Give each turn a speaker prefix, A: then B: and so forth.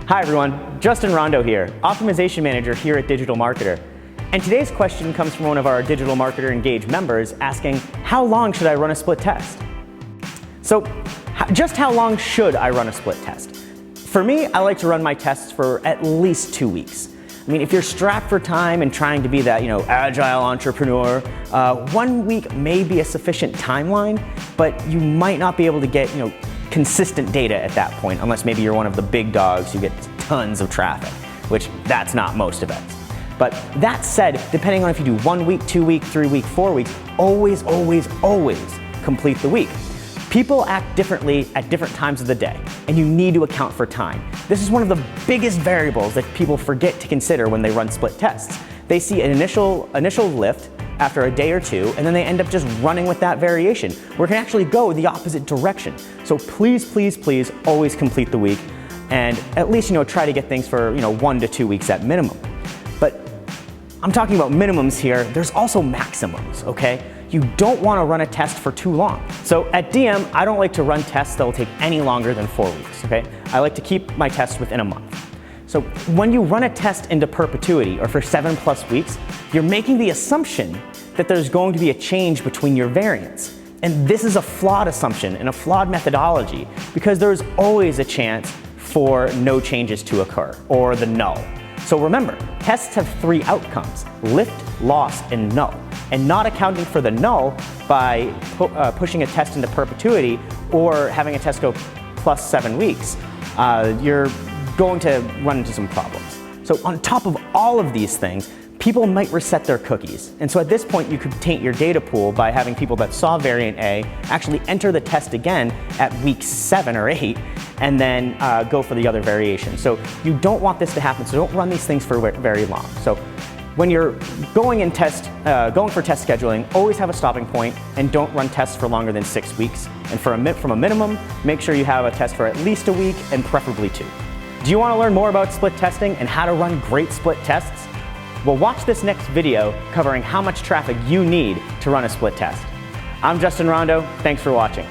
A: Hi everyone, Justin Rondo here, Optimization Manager here at DigitalMarketer. And today's question comes from one of our Digital Marketer Engage members asking, how long should I run a split test? So, just how long should I run a split test? For me, I like to run my tests for at least 2 weeks. I mean, if you're strapped for time and trying to be that, agile entrepreneur, 1 week may be a sufficient timeline, but you might not be able to get, consistent data at that point, unless maybe you're one of the big dogs who get tons of traffic, which that's not most events. But that said, depending on if you do 1 week, 2 week, 3 week, 4 weeks, always complete the week. People act differently at different times of the day, and you need to account for time. This is one of the biggest variables that people forget to consider when they run split tests. They see an initial lift after a day or two, and then they end up just running with that variation, where it can actually go the opposite direction. So please always complete the week, and at least try to get things for 1 to 2 weeks at minimum. But I'm talking about minimums here. There's also maximums, okay? You don't want to run a test for too long. So at DM, I don't like to run tests that will take any longer than 4 weeks, okay? I like to keep my tests within a month. So when you run a test into perpetuity, or for 7+ weeks, you're making the assumption that there's going to be a change between your variants. And this is a flawed assumption and a flawed methodology, because there's always a chance for no changes to occur, or the null. So remember, tests have 3 outcomes: lift, loss, and null. And not accounting for the null by pushing a test into perpetuity or having a test go plus 7 weeks, you're going to run into some problems. So on top of all of these things, people might reset their cookies. And so at this point, you could taint your data pool by having people that saw variant A actually enter the test again at week 7 or 8, and then go for the other variation. So you don't want this to happen, so don't run these things for very long. So when you're going for test scheduling, always have a stopping point, and don't run tests for longer than 6 weeks. And from a minimum, make sure you have a test for at least a week, and preferably 2. Do you want to learn more about split testing and how to run great split tests? Well, watch this next video covering how much traffic you need to run a split test. I'm Justin Rondo. Thanks for watching.